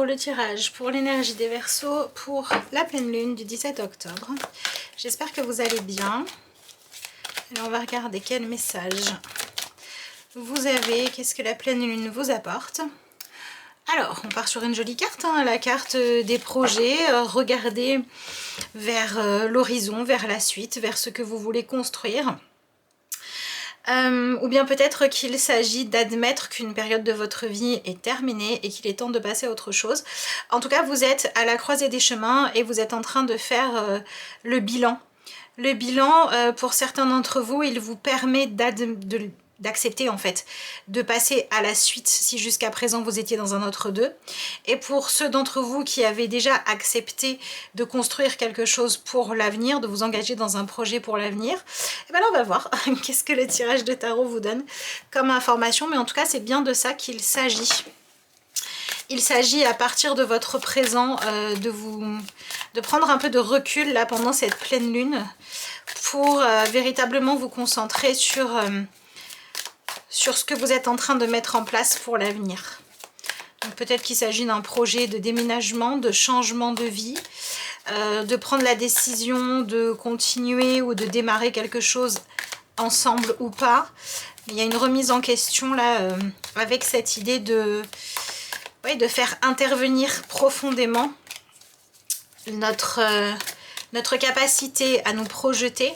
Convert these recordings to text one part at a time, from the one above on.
pour le tirage, pour l'énergie des Verseaux, pour la pleine lune du 17 octobre. J'espère que vous allez bien. Alors on va regarder quel message vous avez, qu'est-ce que la pleine lune vous apporte. Alors, on part sur une jolie carte, hein, la carte des projets. Regardez vers l'horizon, vers la suite, vers ce que vous voulez construire. Ou bien peut-être qu'il s'agit d'admettre qu'une période de votre vie est terminée et qu'il est temps de passer à autre chose. En tout cas, vous êtes à la croisée des chemins et vous êtes en train de faire le bilan. Le bilan, pour certains d'entre vous, il vous permet d'accepter en fait, de passer à la suite si jusqu'à présent vous étiez dans un autre deux. Et pour ceux d'entre vous qui avaient déjà accepté de construire quelque chose pour l'avenir, de vous engager dans un projet pour l'avenir, et bien là on va voir qu'est-ce que le tirage de tarot vous donne comme information, mais en tout cas c'est bien de ça qu'il s'agit. Il s'agit à partir de votre présent de prendre un peu de recul là pendant cette pleine lune pour véritablement vous concentrer sur ce que vous êtes en train de mettre en place pour l'avenir. Donc peut-être qu'il s'agit d'un projet de déménagement, de changement de vie, de prendre la décision de continuer ou de démarrer quelque chose ensemble ou pas. Il y a une remise en question là avec cette idée de faire intervenir profondément notre capacité à nous projeter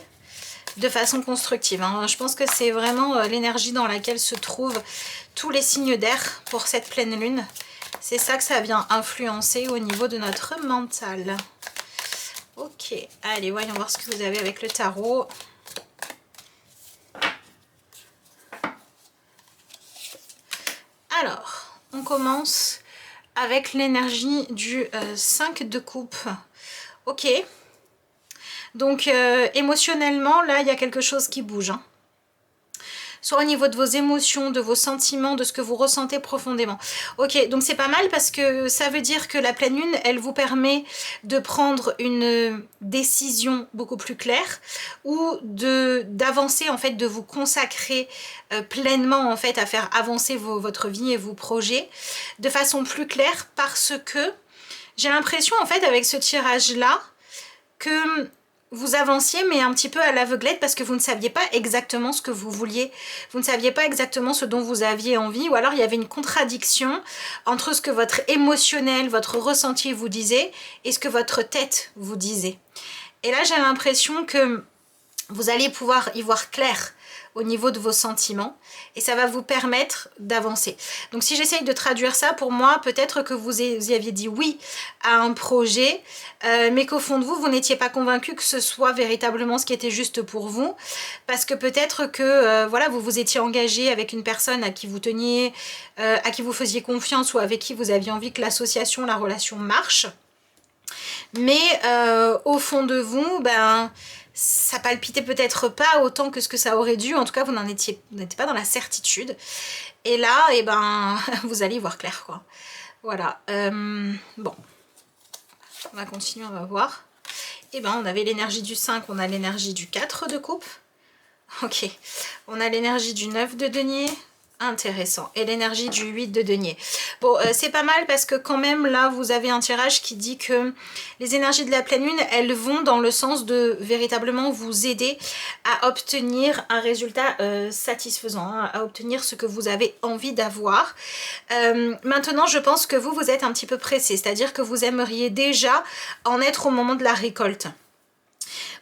de façon constructive. Hein. Je pense que c'est vraiment l'énergie dans laquelle se trouvent tous les signes d'air pour cette pleine lune. C'est ça que ça vient influencer au niveau de notre mental. Ok, allez, voyons voir ce que vous avez avec le tarot. Alors, on commence avec l'énergie du 5 de coupe. Ok. Donc émotionnellement, là, il y a quelque chose qui bouge. Hein. Soit au niveau de vos émotions, de vos sentiments, de ce que vous ressentez profondément. Ok, donc c'est pas mal parce que ça veut dire que la pleine lune, elle vous permet de prendre une décision beaucoup plus claire ou d'avancer, en fait, de vous consacrer pleinement, en fait, à faire avancer votre vie et vos projets de façon plus claire parce que j'ai l'impression, en fait, avec ce tirage-là, que vous avanciez mais un petit peu à l'aveuglette parce que vous ne saviez pas exactement ce que vous vouliez, vous ne saviez pas exactement ce dont vous aviez envie, ou alors il y avait une contradiction entre ce que votre émotionnel, votre ressenti vous disait et ce que votre tête vous disait. Et là j'ai l'impression que vous allez pouvoir y voir clair au niveau de vos sentiments et ça va vous permettre d'avancer. Donc si j'essaye de traduire ça, pour moi, peut-être que vous y aviez dit oui à un projet, mais qu'au fond de vous, vous n'étiez pas convaincu que ce soit véritablement ce qui était juste pour vous, parce que peut-être que voilà, vous vous étiez engagé avec une personne à qui vous teniez, à qui vous faisiez confiance ou avec qui vous aviez envie que l'association, la relation marche, mais au fond de vous, ben ça palpitait peut-être pas autant que ce que ça aurait dû. En tout cas, vous n'étiez pas dans la certitude. Et là, eh ben, vous allez y voir clair, quoi. Voilà. Bon. On va continuer, on va voir. Eh ben, on avait l'énergie du 5, on a l'énergie du 4 de coupe. Ok. On a l'énergie du 9 de denier. Intéressant. Et l'énergie du 8 de denier. Bon, c'est pas mal parce que quand même, là, vous avez un tirage qui dit que les énergies de la pleine lune, elles vont dans le sens de véritablement vous aider à obtenir un résultat satisfaisant, hein, à obtenir ce que vous avez envie d'avoir. Maintenant, je pense que vous êtes un petit peu pressé, c'est-à-dire que vous aimeriez déjà en être au moment de la récolte.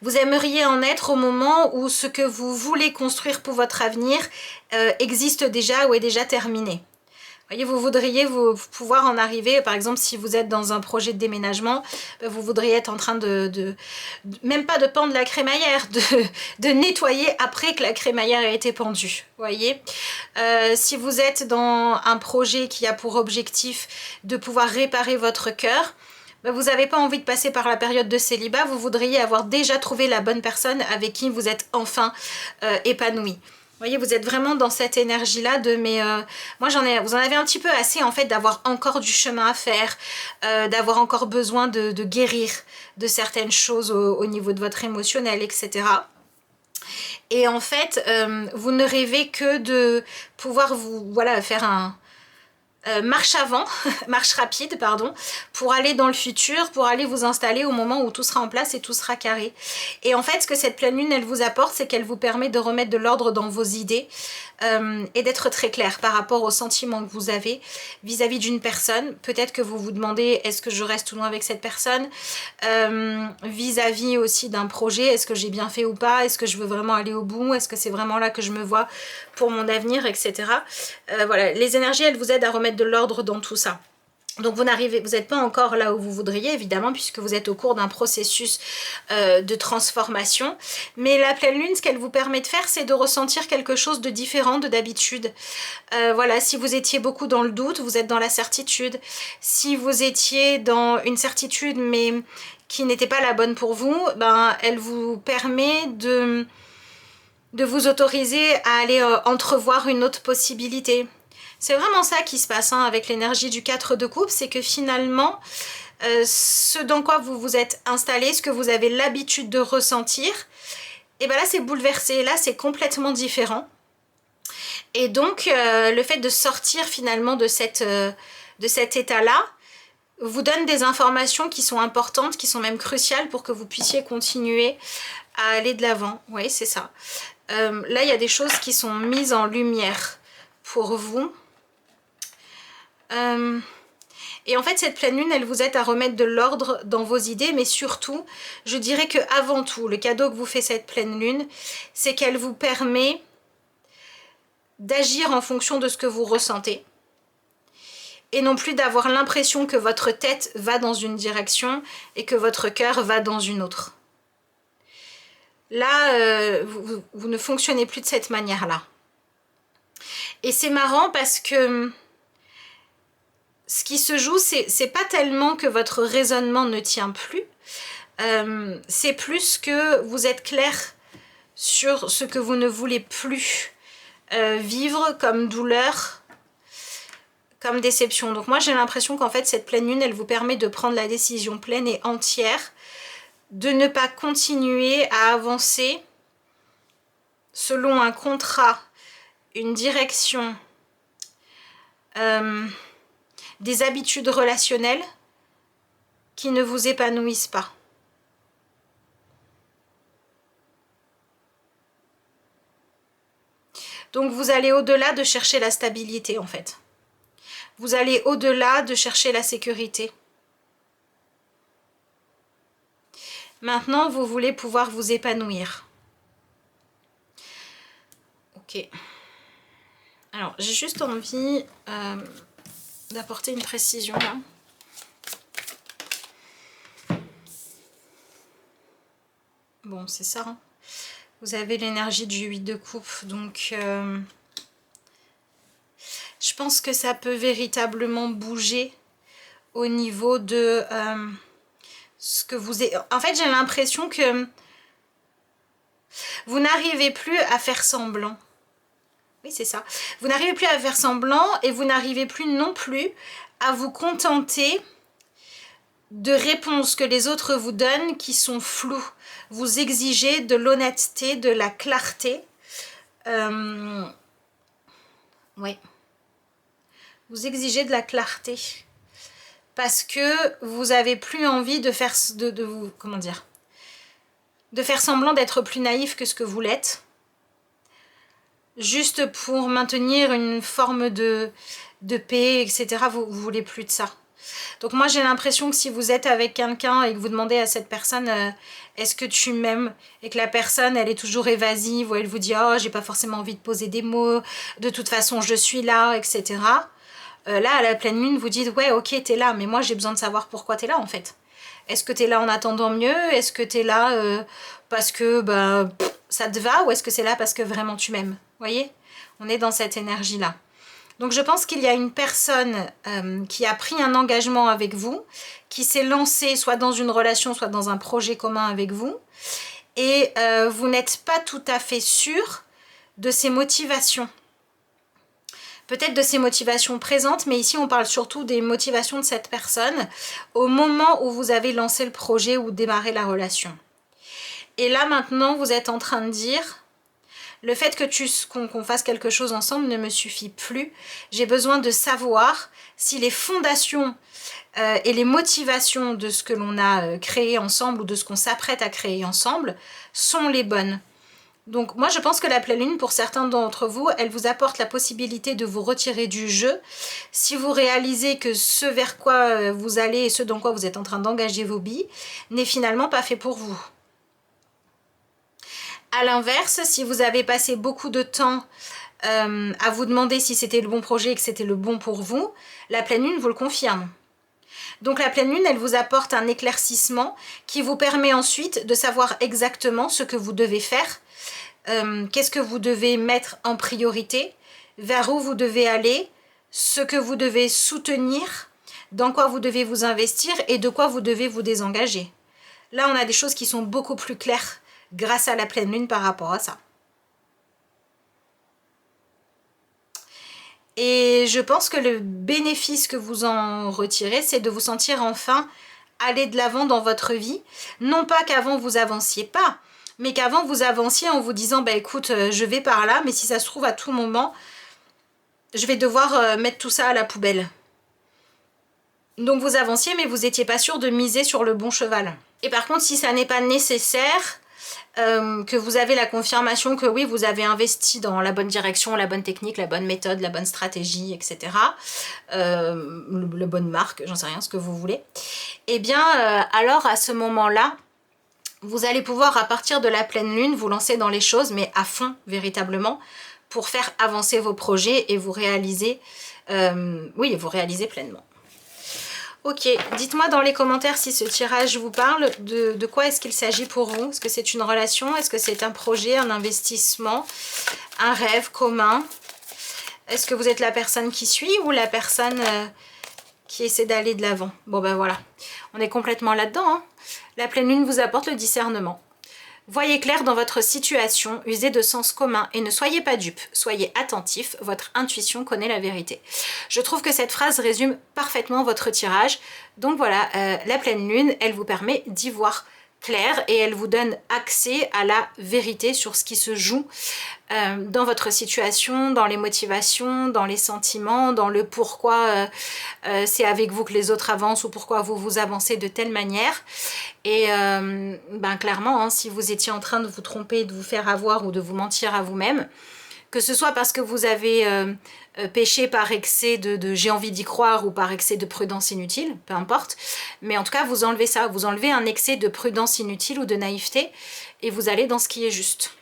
Vous aimeriez en être au moment où ce que vous voulez construire pour votre avenir existe déjà ou est déjà terminé. Vous voyez, vous voudriez pouvoir en arriver, par exemple, si vous êtes dans un projet de déménagement, vous voudriez être en train même pas de pendre la crémaillère, de nettoyer après que la crémaillère a été pendue. Vous voyez, si vous êtes dans un projet qui a pour objectif de pouvoir réparer votre cœur, vous n'avez pas envie de passer par la période de célibat, vous voudriez avoir déjà trouvé la bonne personne avec qui vous êtes enfin épanoui. Vous voyez, vous êtes vraiment dans cette énergie-là de moi vous en avez un petit peu assez en fait d'avoir encore du chemin à faire, d'avoir encore besoin de guérir de certaines choses au niveau de votre émotionnel, etc. Et en fait, vous ne rêvez que de pouvoir faire marche avant, marche rapide, pardon, pour aller dans le futur, pour aller vous installer au moment où tout sera en place et tout sera carré. Et en fait, ce que cette pleine lune, elle vous apporte, c'est qu'elle vous permet de remettre de l'ordre dans vos idées et d'être très clair par rapport aux sentiments que vous avez vis-à-vis d'une personne. Peut-être que vous vous demandez, est-ce que je reste ou non avec cette personne, vis-à-vis aussi d'un projet, est-ce que j'ai bien fait ou pas, est-ce que je veux vraiment aller au bout, est-ce que c'est vraiment là que je me vois pour mon avenir, etc. Voilà, les énergies, elles vous aident à remettre de l'ordre dans tout ça. Donc vous n'êtes pas encore là où vous voudriez, évidemment, puisque vous êtes au cours d'un processus de transformation. Mais la pleine lune, ce qu'elle vous permet de faire, c'est de ressentir quelque chose de différent de d'habitude. Voilà, si vous étiez beaucoup dans le doute, vous êtes dans la certitude. Si vous étiez dans une certitude, mais qui n'était pas la bonne pour vous, ben, elle vous permet de vous autoriser à aller entrevoir une autre possibilité. C'est vraiment ça qui se passe avec l'énergie du 4 de coupe, c'est que finalement, ce dans quoi vous vous êtes installé, ce que vous avez l'habitude de ressentir, et ben là c'est bouleversé, là c'est complètement différent. Et donc le fait de sortir finalement de cet état-là, vous donne des informations qui sont importantes, qui sont même cruciales pour que vous puissiez continuer à aller de l'avant. Oui, c'est ça. Là, il y a des choses qui sont mises en lumière pour vous. Et en fait, cette pleine lune, elle vous aide à remettre de l'ordre dans vos idées, mais surtout, je dirais que avant tout, le cadeau que vous fait cette pleine lune, c'est qu'elle vous permet d'agir en fonction de ce que vous ressentez. Et non plus d'avoir l'impression que votre tête va dans une direction et que votre cœur va dans une autre. Là, vous ne fonctionnez plus de cette manière-là. Et c'est marrant parce que ce qui se joue, c'est pas tellement que votre raisonnement ne tient plus, c'est plus que vous êtes clair sur ce que vous ne voulez plus vivre comme douleur, comme déception. Donc moi j'ai l'impression qu'en fait cette pleine lune, elle vous permet de prendre la décision pleine et entière, de ne pas continuer à avancer selon un contrat, une direction, des habitudes relationnelles qui ne vous épanouissent pas. Donc vous allez au-delà de chercher la stabilité en fait. Vous allez au-delà de chercher la sécurité. Maintenant, vous voulez pouvoir vous épanouir. Ok. Alors, j'ai juste envie d'apporter une précision là. Bon, c'est ça. Hein. Vous avez l'énergie du 8 de coupe, donc je pense que ça peut véritablement bouger au niveau de ce que vous... En fait, j'ai l'impression que vous n'arrivez plus à faire semblant. Oui, c'est ça. Vous n'arrivez plus à faire semblant et vous n'arrivez plus non plus à vous contenter de réponses que les autres vous donnent qui sont floues. Vous exigez de l'honnêteté, de la clarté. Oui. Vous exigez de la clarté. Parce que vous n'avez plus envie de faire... vous, comment dire, de faire semblant d'être plus naïf que ce que vous l'êtes. Juste pour maintenir une forme de paix, etc. Vous voulez plus de ça. Donc moi j'ai l'impression que si vous êtes avec quelqu'un et que vous demandez à cette personne est-ce que tu m'aimes, et que la personne elle est toujours évasive, ou elle vous dit oh j'ai pas forcément envie de poser des mots, de toute façon je suis là, etc. Là à la pleine lune vous dites ouais ok t'es là, mais moi j'ai besoin de savoir pourquoi t'es là en fait. Est-ce que t'es là en attendant mieux? Est-ce que t'es là parce que bah, ça te va, ou est-ce que c'est là parce que vraiment tu m'aimes? Vous voyez, on est dans cette énergie là. Donc je pense qu'il y a une personne qui a pris un engagement avec vous, qui s'est lancée soit dans une relation, soit dans un projet commun avec vous, et vous n'êtes pas tout à fait sûr de ses motivations. Peut-être de ses motivations présentes, mais ici on parle surtout des motivations de cette personne au moment où vous avez lancé le projet ou démarré la relation. Et là maintenant vous êtes en train de dire, Le fait que qu'on fasse quelque chose ensemble ne me suffit plus. J'ai besoin de savoir si les fondations et les motivations de ce que l'on a créé ensemble ou de ce qu'on s'apprête à créer ensemble sont les bonnes. Donc moi je pense que la pleine lune, pour certains d'entre vous, elle vous apporte la possibilité de vous retirer du jeu si vous réalisez que ce vers quoi vous allez et ce dans quoi vous êtes en train d'engager vos billes n'est finalement pas fait pour vous. A l'inverse, si vous avez passé beaucoup de temps à vous demander si c'était le bon projet et que c'était le bon pour vous, la pleine lune vous le confirme. Donc la pleine lune, elle vous apporte un éclaircissement qui vous permet ensuite de savoir exactement ce que vous devez faire, qu'est-ce que vous devez mettre en priorité, vers où vous devez aller, ce que vous devez soutenir, dans quoi vous devez vous investir et de quoi vous devez vous désengager. Là, on a des choses qui sont beaucoup plus claires grâce à la pleine lune par rapport à ça. Et je pense que le bénéfice que vous en retirez, c'est de vous sentir enfin aller de l'avant dans votre vie. Non pas qu'avant vous avanciez pas, mais qu'avant vous avanciez en vous disant bah écoute, je vais par là, mais si ça se trouve à tout moment, je vais devoir mettre tout ça à la poubelle. Donc vous avanciez, mais vous n'étiez pas sûr de miser sur le bon cheval. Et par contre, si ça n'est pas nécessaire, que vous avez la confirmation que oui, vous avez investi dans la bonne direction, la bonne technique, la bonne méthode, la bonne stratégie, etc. La bonne marque, j'en sais rien, ce que vous voulez. Eh bien, alors à ce moment-là, vous allez pouvoir, à partir de la pleine lune, vous lancer dans les choses, mais à fond, véritablement, pour faire avancer vos projets et vous réaliser, vous réaliser pleinement. Ok, dites-moi dans les commentaires si ce tirage vous parle, de quoi est-ce qu'il s'agit pour vous. Est-ce que c'est une relation? Est-ce que c'est un projet, un investissement, un rêve commun? Est-ce que vous êtes la personne qui suit ou la personne qui essaie d'aller de l'avant? Bon ben voilà, on est complètement là-dedans, hein. La pleine lune vous apporte le discernement. Voyez clair dans votre situation, usez de sens commun et ne soyez pas dupes, soyez attentifs, votre intuition connaît la vérité. Je trouve que cette phrase résume parfaitement votre tirage. Donc voilà, la pleine lune, elle vous permet d'y voir clair et elle vous donne accès à la vérité sur ce qui se joue dans votre situation, dans les motivations, dans les sentiments, dans le pourquoi c'est avec vous que les autres avancent ou pourquoi vous avancez de telle manière. Et clairement, hein, si vous étiez en train de vous tromper, de vous faire avoir ou de vous mentir à vous-même, que ce soit parce que vous avez péché par excès de j'ai envie d'y croire ou par excès de prudence inutile, peu importe, mais en tout cas vous enlevez ça, vous enlevez un excès de prudence inutile ou de naïveté et vous allez dans ce qui est juste.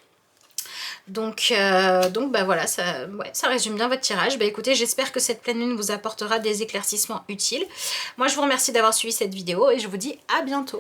Donc voilà, ça résume bien votre tirage. Écoutez, j'espère que cette pleine lune vous apportera des éclaircissements utiles. Moi je vous remercie d'avoir suivi cette vidéo et je vous dis à bientôt.